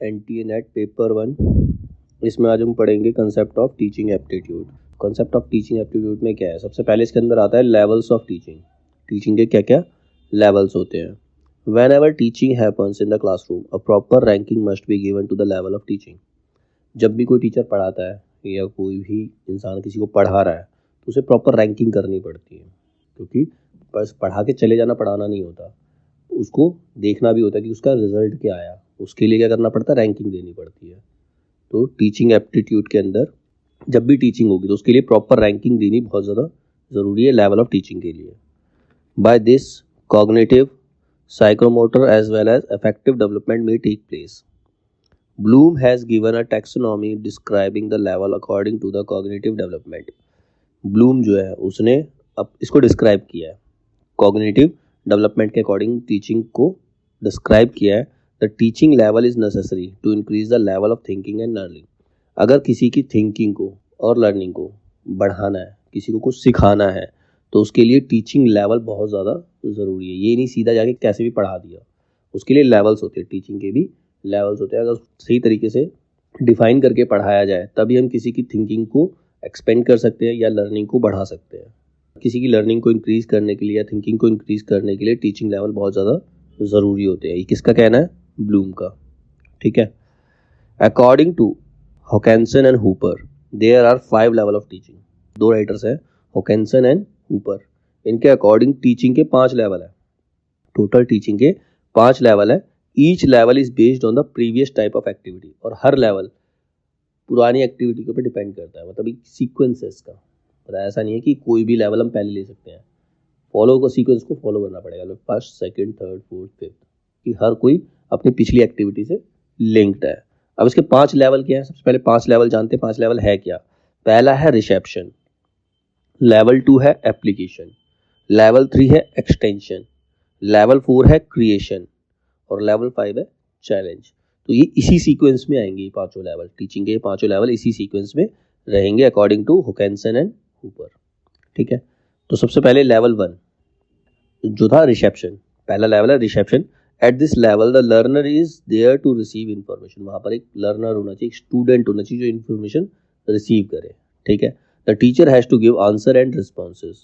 NTA net paper 1। इसमें आज हम पढ़ेंगे concept of teaching aptitude. Concept of teaching aptitude में क्या है, सबसे पहले इसके अंदर आता है लेवल्स ऑफ टीचिंग। टीचिंग के क्या क्या लेवल्स होते हैं। Whenever teaching happens in the classroom a proper ranking must be given to the level of teaching. जब भी कोई टीचर पढ़ाता है या कोई भी इंसान किसी को पढ़ा रहा है तो उसे प्रॉपर रैंकिंग करनी पड़ती है, क्योंकि बस पढ़ा के चले जाना पढ़ाना नहीं होता, उसको देखना भी होता है कि उसका रिजल्ट क्या आया। उसके लिए क्या करना पड़ता है, रैंकिंग देनी पड़ती है। तो टीचिंग एप्टीट्यूड के अंदर जब भी टीचिंग होगी तो उसके लिए प्रॉपर रैंकिंग देनी बहुत ज़्यादा ज़रूरी है लेवल ऑफ टीचिंग के लिए। By this cognitive, psychomotor as well as affective development में take place. Bloom has given a taxonomy describing the level according to the cognitive development. Bloom जो है उसने अब इसको डिस्क्राइब किया है, कॉग्निटिव डेवलपमेंट के अकॉर्डिंग टीचिंग को डिस्क्राइब किया है। The teaching level is necessary to increase the level of thinking and learning. अगर किसी की थिंकिंग को और लर्निंग को बढ़ाना है, किसी को कुछ सिखाना है, तो उसके लिए टीचिंग लेवल बहुत ज़्यादा ज़रूरी है। ये नहीं सीधा जाके कैसे भी पढ़ा दिया, उसके लिए लेवल्स होते हैं, टीचिंग के भी लेवल्स होते हैं। अगर सही तरीके से डिफाइन करके पढ़ाया जाए तभी हम किसी की थिंकिंग को एक्सपेंड कर सकते हैं या लर्निंग को बढ़ा सकते हैं। किसी की लर्निंग को इंक्रीज करने के लिए या थिंकिंग को इंक्रीज करने के लिए टीचिंग लेवल बहुत ज़्यादा ज़रूरी होते हैं। ये किसका कहना है, ब्लूम का। ठीक है। According to Hawkinson and Hooper there are 5 level of teaching. 2 writers हैं, हॉकिंसन एंड हूपर। इनके अकॉर्डिंग टीचिंग के 5 लेवल है। टोटल टीचिंग के 5 लेवल है। Each level is based on the previous type of activity. और हर लेवल पुरानी activity के ऊपर डिपेंड करता है, मतलब एक सीक्वेंस है इसका। मतलब ऐसा नहीं है कि कोई भी लेवल हम पहले ले सकते हैं, फॉलो को सीक्वेंस को फॉलो करना पड़ेगा। First, second, third, fourth, fifth, कि हर कोई अपनी पिछली एक्टिविटी से लिंक्ड है। अब इसके 5 लेवल क्या है, सबसे पहले 5 लेवल जानते हैं। 5 लेवल है क्या। पहला है रिसेप्शन, लेवल 2 है एप्लीकेशन, लेवल 3 है एक्सटेंशन, लेवल 4 है क्रिएशन और लेवल 5 है चैलेंज। तो ये इसी सीक्वेंस में आएंगे, ये 5 लेवल। टीचिंग के 5 लेवल इसी सीक्वेंस में रहेंगे according to Hawkinson and Hooper. ठीक है। तो सबसे पहले लेवल 1 जो था रिसेप्शन, पहला लेवल है reception. At this level the learner is there to receive information. वहाँ पर एक लर्नर होना चाहिए, एक स्टूडेंट होना चाहिए जो इन्फॉर्मेशन रिसीव करे। ठीक है। The teacher has to give answer and responses.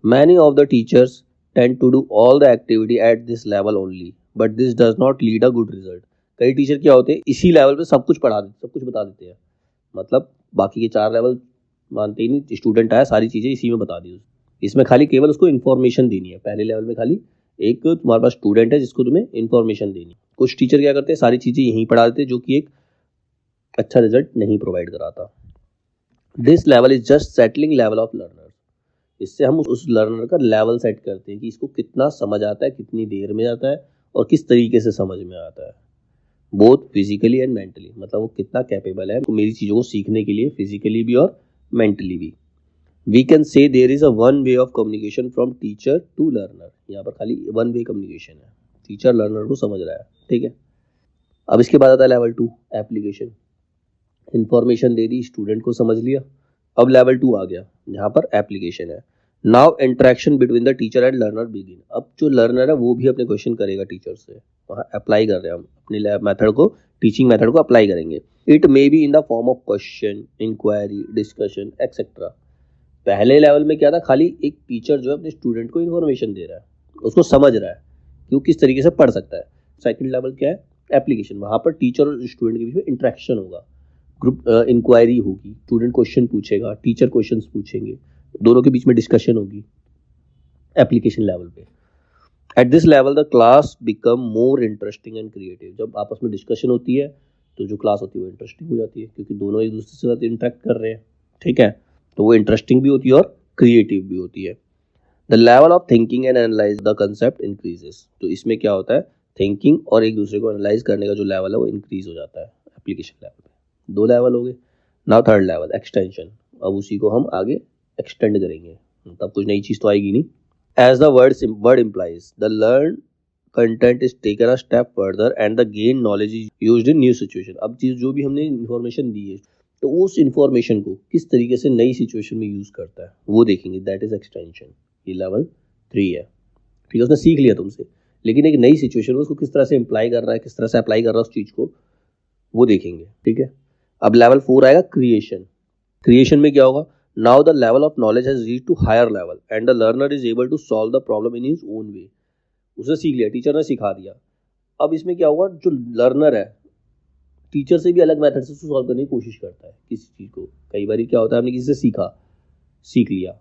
Many of the teachers tend to do all the activity at this level only, but this does not lead a good result. कई teacher क्या होते हैं, इसी level पे सब कुछ पढ़ा देते, सब कुछ बता देते हैं, मतलब बाकी के 4 लेवल मानते ही नहीं। स्टूडेंट आया, सारी चीज़ें इसी में बता दी, इसमें खाली केवल उसको इन्फॉर्मेशन देनी है। पहले लेवल में खाली एक तुम्हारे पास स्टूडेंट है जिसको तुम्हें इन्फॉर्मेशन देनी। कुछ टीचर क्या करते हैं, सारी चीज़ें यहीं पढ़ा देते हैं, जो कि एक अच्छा रिजल्ट नहीं प्रोवाइड कराता। This level is just settling level of learner. इससे हम उस लर्नर का लेवल सेट करते हैं कि इसको कितना समझ आता है, कितनी देर में आता है और किस तरीके से समझ में आता है, बोथ फिजिकली एंड मेंटली। मतलब वो कितना कैपेबल है मेरी चीज़ों को सीखने के लिए, फिजिकली भी और मेंटली भी। We can say there is a one way of communication from teacher to learner. यहाँ पर खाली वन वे कम्युनिकेशन है, टीचर लर्नर को समझ रहा है। ठीक है। अब इसके बाद आता है लेवल 2 एप्लीकेशन। इंफॉर्मेशन दे दी, स्टूडेंट को समझ लिया। अब लेवल 2 आ गया जहाँ पर एप्लीकेशन है। Now interaction between the teacher and learner begin. अब जो लर्नर है वो भी अपने क्वेश्चन करेगा टीचर से, वहाँ अप्लाई कर रहे हैं हम अपने मेथड को, टीचिंग मेथड को अप्लाई करेंगे। It may be in the form of question, inquiry, discussion etcetera. पहले लेवल में क्या था, खाली एक टीचर जो है अपने स्टूडेंट को इन्फॉर्मेशन दे रहा है, उसको समझ रहा है कि वो किस तरीके से पढ़ सकता है। सेकंड लेवल क्या है, एप्लीकेशन। वहाँ पर टीचर और स्टूडेंट के बीच में इंटरेक्शन होगा, ग्रुप इंक्वायरी होगी, स्टूडेंट क्वेश्चन पूछेगा, टीचर क्वेश्चन पूछेंगे, दोनों के बीच में डिस्कशन होगी एप्लीकेशन लेवल पे। Eight this level the class become more interesting and creative. जब आपस में डिस्कशन होती है तो जो क्लास होती है वो इंटरेस्टिंग हो जाती है, क्योंकि दोनों एक दूसरे के साथ इंटरेक्ट कर रहे हैं। ठीक है। तो वो इंटरेस्टिंग भी होती है और क्रिएटिव भी होती है। The level of thinking and analyse the concept increases. तो इसमें क्या होता है, थिंकिंग और एक दूसरे को एनालाइज करने का जो लेवल है वो इंक्रीज हो जाता है एप्लीकेशन लेवल पे। 2 लेवल हो गए। Now third level extension. अब उसी को हम आगे एक्सटेंड करेंगे, तब कुछ नई चीज़ तो आएगी नहीं। As the word implies the learn content is taken a step further and the gain knowledge is used in new situation. अब चीज़ जो भी हमने इन्फॉर्मेशन दी है तो उस इन्फॉर्मेशन को किस तरीके से नई सिचुएशन में यूज़ करता है वो देखेंगे, दैट इज एक्सटेंशन। ये लेवल 3 है। ठीक है। उसने सीख लिया तुमसे, लेकिन एक नई सिचुएशन में उसको किस तरह से अप्लाई कर रहा है, किस तरह से अप्लाई कर रहा है उस चीज़ को, वो देखेंगे, ठीक है। अब लेवल 4 आएगा क्रिएशन। क्रिएशन में क्या होगा, now the level of knowledge has reached to higher level and the learner is able to solve the problem in his own way. उसे सीख लिया, टीचर ने सिखा दिया। अब इसमें क्या होगा, जो लर्नर है टीचर से भी अलग मेथड से सॉल्व करने की कोशिश करता है किसी चीज़ को। कई बार क्या होता है, हमने किसी से सीख लिया,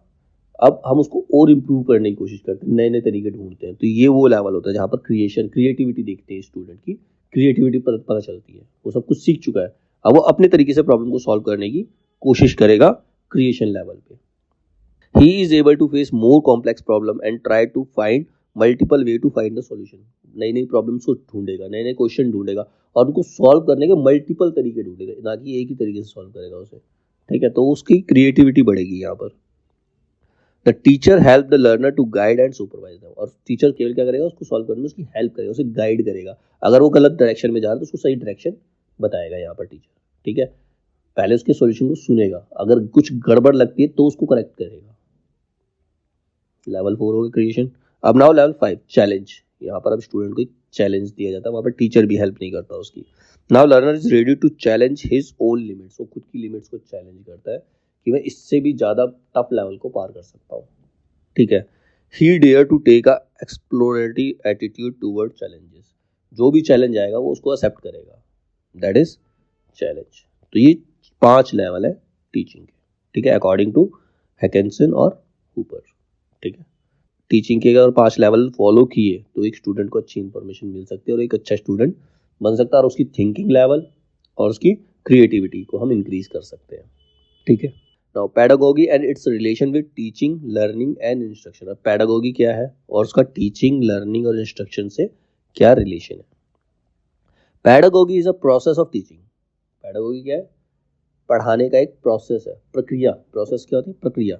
अब हम उसको और इम्प्रूव करने की कोशिश करते हैं, नए नए तरीके ढूंढते हैं। तो ये वो लेवल होता है जहाँ पर क्रिएटिविटी देखते हैं स्टूडेंट की, क्रिएटिविटी पता चलती है। वो सब कुछ सीख चुका है, अब वो अपने तरीके से प्रॉब्लम को सॉल्व करने की कोशिश करेगा क्रिएशन लेवल पे। He is able to face more complex problem and try to find multiple way to find the solution. नई नई प्रॉब्लम्स को ढूंढेगा, नए नए क्वेश्चन ढूंढेगा और उनको सॉल्व करने के मल्टीपल तरीके ढूंढेगा, ना कि एक ही तरीके से सॉल्व करेगा उसे, ठीक है। तो उसकी क्रिएटिविटी बढ़ेगी यहाँ पर। The teacher help the learner to guide and supervise them. और टीचर केवल क्या करेगा, उसको सॉल्व करने में उसकी हेल्प करेगा, उसे गाइड करेगा। अगर वो गलत डायरेक्शन में जा रहा है तो उसको सही डायरेक्शन बताएगा यहाँ पर टीचर, ठीक है। पहले उसके सॉल्यूशन को सुनेगा, अगर कुछ गड़बड़ लगती है तो उसको करेक्ट करेगा। लेवल 4 हो गया क्रिएशन। अब नाउ लेवल 5 चैलेंज। यहाँ पर अब स्टूडेंट को एक चैलेंज दिया जाता है, वहाँ पर टीचर भी हेल्प नहीं करता उसकी। Now learner is ready to challenge his own limits. वो खुद की लिमिट्स को चैलेंज करता है कि मैं इससे भी ज़्यादा टफ लेवल को पार कर सकता हूँ, ठीक है। He dare to take a exploratory attitude toward challenges. जो भी चैलेंज आएगा वो उसको एक्सेप्ट करेगा, दैट इज चैलेंज। तो ये 5 लेवल है टीचिंग के, ठीक है, अकॉर्डिंग टू हैकेंसन और हूपर, ठीक है। टीचिंग के अगर 5 लेवल फॉलो किए तो एक स्टूडेंट को अच्छी इंफॉर्मेशन मिल सकती है और एक अच्छा स्टूडेंट बन सकता है, और उसकी थिंकिंग लेवल और उसकी क्रिएटिविटी को हम इंक्रीज कर सकते हैं, ठीक है। Now pedagogy and it's relation with teaching, learning and instruction. अब पेडागोगी क्या है और उसका टीचिंग, लर्निंग और इंस्ट्रक्शन से क्या रिलेशन है। Pedagogy is a process of teaching. Pedagogy क्या है, पढ़ाने का एक प्रोसेस है, प्रक्रिया। प्रोसेस क्या होती है, प्रक्रिया,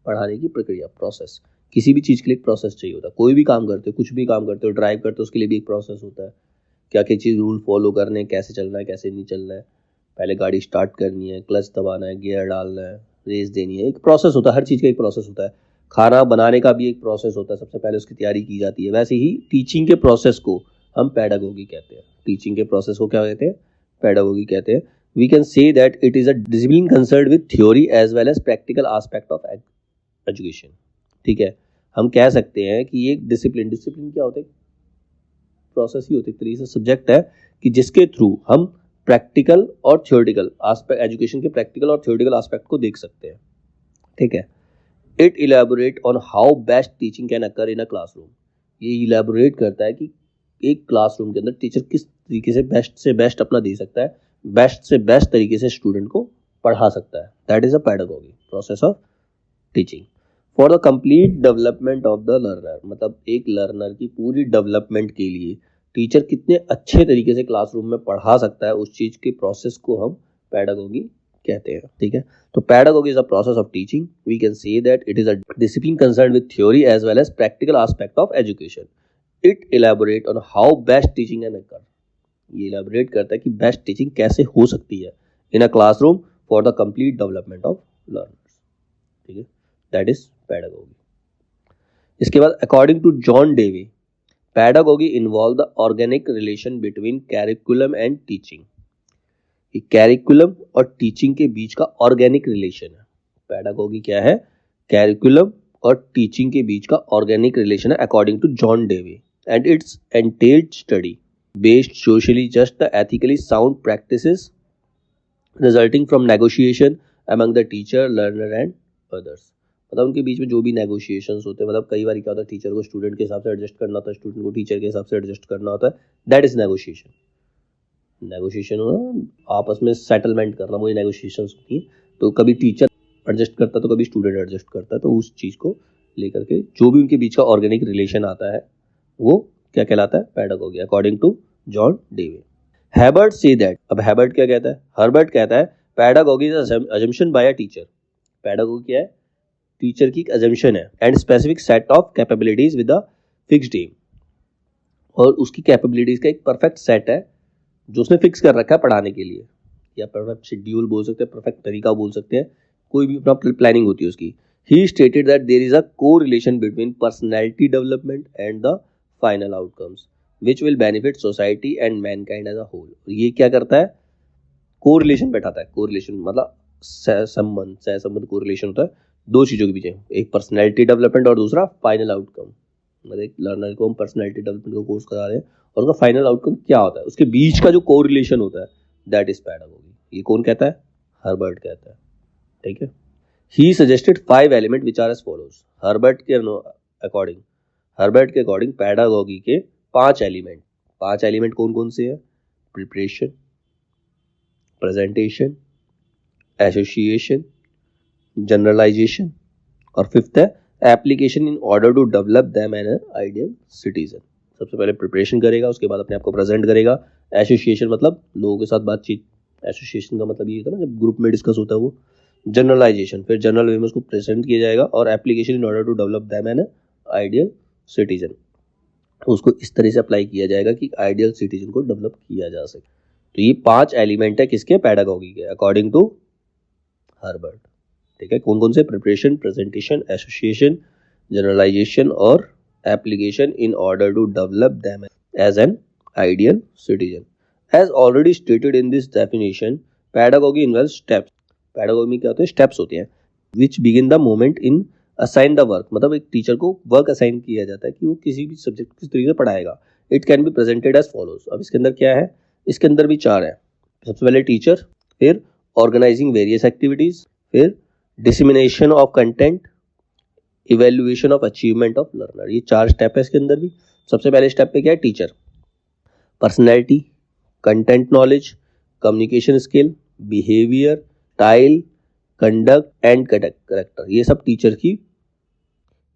पढ़ाने की प्रक्रिया, प्रोसेस। किसी भी चीज़ के लिए एक प्रोसेस चाहिए होता है। कोई भी काम करते हो, कुछ भी काम करते हो, ड्राइव करते हो, उसके लिए भी एक प्रोसेस होता है। क्या क्या चीज़ रूल फॉलो करने हैं, कैसे चलना है, कैसे नहीं चलना है, पहले गाड़ी स्टार्ट करनी है, क्लच दबाना है, गियर डालना है, रेस देनी है, एक प्रोसेस होता है। हर चीज़ का एक प्रोसेस होता है। खाना बनाने का भी एक प्रोसेस होता है, सबसे पहले उसकी तैयारी की जाती है। वैसे ही टीचिंग के प्रोसेस को हम पेडागोगी कहते हैं। टीचिंग के प्रोसेस को क्या कहते हैं, पेडागोगी कहते हैं। We can say that it is a discipline concerned with theory as well as practical aspect of education, ठीक है। हम कह सकते हैं कि एक डिसिप्लिन क्या होता है, प्रोसेस ही होती है, तरीके से सब्जेक्ट है कि जिसके थ्रू हम प्रैक्टिकल और थ्योरेटिकल आस्पेक्ट, एजुकेशन के प्रैक्टिकल और थ्योरेटिकल आस्पेक्ट को देख सकते हैं, ठीक है। It elaborate on how best teaching can occur in a classroom. ये इलेबोरेट करता है कि एक क्लासरूम के अंदर टीचर किस तरीके से बेस्ट अपना दे सकता है, बेस्ट से बेस्ट तरीके से स्टूडेंट को पढ़ा सकता है। That is a pedagogy, process of teaching for the complete development of the learner. मतलब एक लर्नर की पूरी डेवलपमेंट के लिए टीचर कितने अच्छे तरीके से क्लासरूम में पढ़ा सकता है, उस चीज़ के प्रोसेस को हम पेडागोगी कहते हैं, ठीक है। तो pedagogy is a process of teaching. We can say that it is a discipline concerned with theory as well as practical aspect of education. It elaborate on how best teaching can occur. ये elaborate करता है कि best teaching कैसे हो सकती है in a classroom for the complete development of learners, ठीक है। That is pedagogy. इसके बाद according to John Dewey, pedagogy involve the organic relation between curriculum and teaching. Curriculum और टीचिंग के बीच का ऑर्गेनिक रिलेशन है। पेडागोगी क्या है, कैरिकुलम और टीचिंग के बीच का ऑर्गेनिक रिलेशन है according to John Dewey. And it's entailed study based socially just the ethically sound practices resulting from negotiation among the teacher, learner and others. मतलब उनके बीच में जो भी नेगोशिएशंस होते हैं, मतलब कई बार क्या होता है, टीचर को स्टूडेंट के हिसाब से एडजस्ट करना होता है, स्टूडेंट को टीचर के हिसाब से एडजस्ट करना होता है। That is negotiation. नेगोशिएशन होना, आपस में सेटलमेंट करना, वही नेगोशिएशंस होती हैं। तो कभी टीचर एडजस्ट करता है तो कभी स्टूडेंट एडजस्ट करता है। तो उस चीज़ को लेकर के जो भी उनके बीच का ऑर्गेनिक रिलेशन आता है वो क्या कहलाता है, pedagogy, according to John Dewey. Herbart say that, अब हैबर्ट क्या कहता है, हर्बर्ट कहता है pedagogy is assumption by a teacher. Pedagogy क्या है, टीचर की एक अजम्पशन है and specific set of capabilities with a fixed aim. और उसकी कैपेबिलिटीज का एक परफेक्ट सेट है जो उसने फिक्स कर रखा है पढ़ाने के लिए, या परफेक्ट शेड्यूल बोल सकते हैं, परफेक्ट तरीका बोल सकते हैं, कोई भी अपना प्लानिंग होती है उसकी। He stated that there is a co relation between personality development and the final outcomes. Which will benefit society and mankind as a whole. ये क्या करता है, कोरिलेशन बैठाता है। कोरिलेशन मतलब सहसंबंध कोरिलेशन होता है दो चीज़ों के पीछे, एक पर्सनैलिटी डेवलपमेंट और दूसरा फाइनल आउटकम। मतलब एक लर्नर को हम पर्सनैलिटी डेवलपमेंट का कोर्स करा रहे हैं और उसका फाइनल आउटकम क्या होता है, उसके बीच का जो कोरिलेशन होता है, दैट इज पैडागोगी। ये कौन कहता है, हर्बर्ट कहता है। ठीक है, he suggested 5 element which are as follows. Herbart के अकॉर्डिंग पैडागोगी के 5 एलिमेंट कौन कौन से हैं, प्रिपरेशन, प्रेजेंटेशन, एसोसिएशन, जनरलाइजेशन और 5th है application in order to develop them an ideal citizen. सबसे पहले प्रिपरेशन करेगा, उसके बाद अपने आप को प्रेजेंट करेगा। एसोसिएशन मतलब लोगों के साथ बातचीत, एसोसिएशन का मतलब ये होता है ना जब ग्रुप में डिस्कस होता है वो। जनरलाइजेशन, फिर जनरल वे में उसको प्रेजेंट किया जाएगा। और application in order to develop them an ideal citizen, उसको इस तरह से अप्लाई किया जाएगा कि आइडियल सिटीजन को डेवलप किया जा सके। तो ये 5 एलिमेंट है किसके, पैडागोगी के, अकॉर्डिंग टू हर्बर्ट। ठीक है, कौन कौन से, प्रिपरेशन, प्रेजेंटेशन, एसोसिएशन, जनरलाइजेशन और application in order to develop them as an ideal citizen. As already stated in this definition, pedagogy involves steps. Pedagogy में क्या होते हैं, स्टेप्स होते हैं, which begin the moment in assign the work. मतलब एक teacher को वर्क असाइन किया जाता है कि वो किसी भी सब्जेक्ट किस तरीके से पढ़ाएगा। It can be presented as follows. अब इसके अंदर क्या है, इसके अंदर भी 4 है। सबसे पहले टीचर, फिर ऑर्गेनाइजिंग वेरियस एक्टिविटीज, फिर dissemination of content, evaluation of achievement of learner. ये 4 स्टेप है इसके अंदर भी। सबसे पहले स्टेप पे क्या है, teacher, personality, content knowledge, communication skill, behaviour, style, conduct and character. ये सब टीचर की,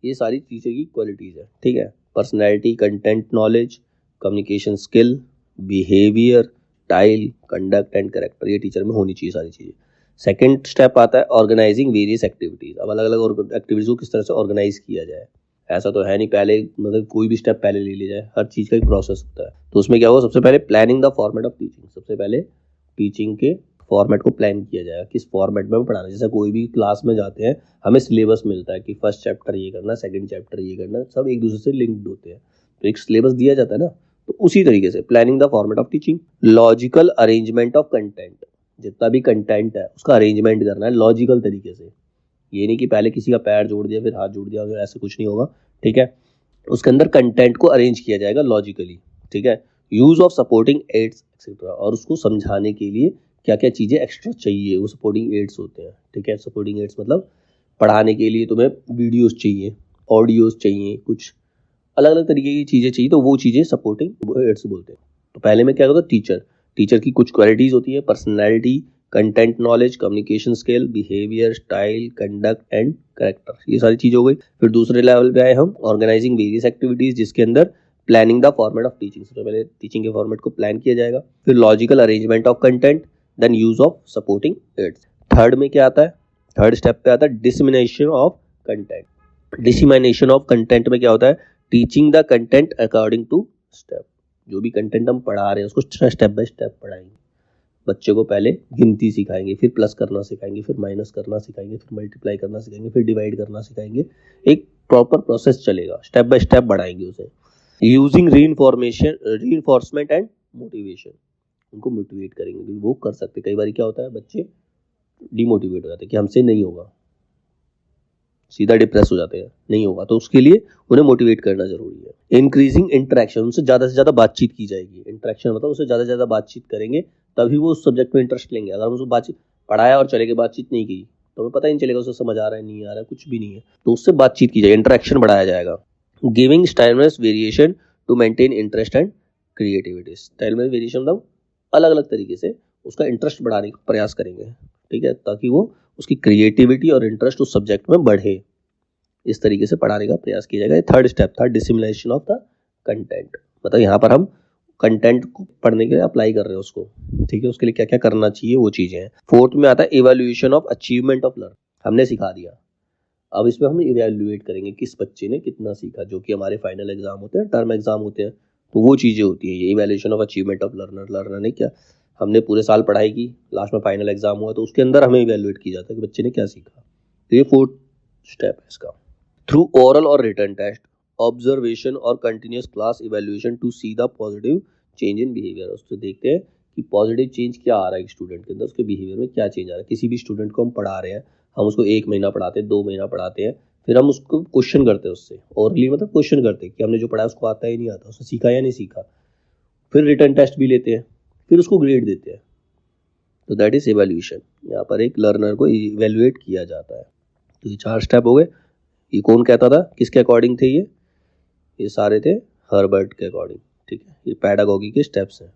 ये सारी टीचर की क्वालिटीज है। ठीक है, personality, content knowledge, communication skill, behaviour, style, conduct and character, ये टीचर में होनी चाहिए सारी चीज़ें। सेकेंड स्टेप आता है ऑर्गेनाइजिंग वेरियस एक्टिविटीज। अब अलग अलग एक्टिविटीज को किस तरह से ऑर्गेनाइज किया जाए। ऐसा तो है नहीं पहले मतलब कोई भी स्टेप पहले ले लिया जाए, हर चीज़ का एक प्रोसेस होता है। तो उसमें क्या होगा, सबसे पहले planning the format of teaching. सबसे पहले टीचिंग के फॉर्मेट को प्लान किया जाएगा, किस फॉर्मेट में हम पढ़ाना। जैसे कोई भी क्लास में जाते हैं, हमें सिलेबस मिलता है कि फर्स्ट चैप्टर ये करना, सेकंड चैप्टर ये करना, सब एक दूसरे से लिंक्ड होते हैं, तो एक सिलेबस दिया जाता है ना। तो उसी तरीके से planning the format of teaching, logical arrangement of content. जितना भी कंटेंट है उसका अरेंजमेंट करना है लॉजिकल तरीके से। ये नहीं कि पहले किसी का पैर जोड़ दिया फिर हाथ जोड़ दिया, अगर ऐसे कुछ नहीं होगा। ठीक है, उसके अंदर कंटेंट को अरेंज किया जाएगा लॉजिकली। ठीक है, use of supporting aids etcetera, और उसको समझाने के लिए क्या क्या चीज़ें एक्स्ट्रा चाहिए, वो सपोर्टिंग एड्स होते हैं। ठीक है, सपोर्टिंग एड्स मतलब पढ़ाने के लिए तुम्हें वीडियोस चाहिए, ऑडियोस चाहिए, कुछ अलग अलग तरीके की चीज़ें चाहिए, तो वो चीज़ें सपोर्टिंग एड्स बोलते हैं। तो पहले में क्या होता है, टीचर की कुछ क्वालिटीज़ होती है, personality, content knowledge, communication skill, behaviour, style, conduct and character, ये सारी चीज़ हो गई। फिर दूसरे लेवल पे आए हम ऑर्गेनाइजिंग वेरियस एक्टिविटीज़, जिसके अंदर planning the format of teaching. सबसे पहले टीचिंग के फॉर्मेट को प्लान किया जाएगा, फिर logical arrangement of content, then use of supporting aids. Third में क्या आता है, थर्ड स्टेप पे आता है dissemination of content. Dissemination of content में क्या होता है, teaching the content according to step. जो भी कंटेंट हम पढ़ा रहे हैं उसको स्टेप बाय स्टेप पढ़ाएंगे। बच्चे को पहले गिनती सिखाएंगे, फिर प्लस करना सिखाएंगे, फिर माइनस करना सिखाएंगे, फिर मल्टीप्लाई करना सिखाएंगे, फिर डिवाइड करना सिखाएंगे। एक प्रॉपर प्रोसेस चलेगा, स्टेप बाय स्टेप बढ़ाएंगे उसे। यूजिंग रीइंफोर्समेंट एंड मोटिवेशन, उनको मोटिवेट करेंगे क्योंकि वो कर सकते। कई बार क्या होता है, बच्चे डिमोटिवेट हो जाते हैं कि हमसे नहीं होगा, सीधा डिप्रेस हो जाते हैं, नहीं होगा। तो उसके लिए उन्हें मोटिवेट करना जरूरी है। इंक्रीजिंग इंटरेक्शन, उनसे ज़्यादा से ज़्यादा बातचीत की जाएगी। इंटरेक्शन मतलब उससे ज़्यादा से ज़्यादा बातचीत करेंगे तभी वो उस सब्जेक्ट में इंटरेस्ट लेंगे। अगर हम उसको बातचीत पढ़ाया और चले गए, बातचीत नहीं की, तो हमें पता ही नहीं चलेगा उसे समझ आ रहा है नहीं आ रहा है, कुछ भी नहीं है। तो उससे बातचीत की जाएगी, इंटरेक्शन बढ़ाया जाएगा। Giving stimulus variation to maintain interest and creativity. Stimulus variation मतलब अलग अलग तरीके से उसका इंटरेस्ट बढ़ाने का प्रयास करेंगे। ठीक है, ताकि वो उसकी क्रिएटिविटी और इंटरेस्ट उस सब्जेक्ट में बढ़े, इस तरीके से पढ़ाने का प्रयास किया जाएगा। थर्ड स्टेप था डिसिमिनेशन ऑफ द कंटेंट, मतलब यहाँ पर हम कंटेंट को पढ़ने के लिए अप्लाई कर रहे हैं उसको। ठीक है, उसके लिए क्या क्या करना चाहिए वो चीज़ें हैं। फोर्थ में आता है evaluation of achievement of learn. हमने सिखा दिया, अब इसमें हम इवैल्यूएट करेंगे किस बच्चे ने कितना सीखा, जो कि हमारे फाइनल एग्जाम होते हैं, टर्म एग्जाम होते हैं, तो वो चीज़ें होती है ये evaluation of achievement of learner. Learner ने क्या, हमने पूरे साल पढ़ाई की, लास्ट में फाइनल एग्जाम हुआ, तो उसके अंदर हमें इवैल्यूएट किया जाता है कि बच्चे ने क्या सीखा। तो ये फोर्थ स्टेप है इसका। थ्रू ओरल और रिटन टेस्ट, ऑब्जर्वेशन और continuous class evaluation to see the positive change in behaviour. उससे देखते हैं कि पॉजिटिव चेंज क्या आ रहा है एक स्टूडेंट के अंदर, उसके बिहेवियर में क्या चेंज आ रहा है। किसी भी स्टूडेंट को हम पढ़ा रहे हैं, हम उसको 1 महीना पढ़ाते हैं, 2 महीना पढ़ाते हैं, फिर हम उसको क्वेश्चन करते हैं उससे, ओरली मतलब क्वेश्चन करते हैं कि हमने जो पढ़ाया उसको आता है या नहीं आता, उसने सीखा या नहीं सीखा। फिर रिटर्न टेस्ट भी लेते हैं, फिर उसको ग्रेड देते हैं। तो दैट इज इवेल्यूशन। यहाँ पर एक लर्नर को इवेल्युएट किया जाता है। तो ये 4 स्टेप हो गए। ये कौन कहता था, किसके अकॉर्डिंग थे ये सारे थे हर्बर्ट के अकॉर्डिंग। ठीक है, ये पैडागॉजी के स्टेप्स हैं।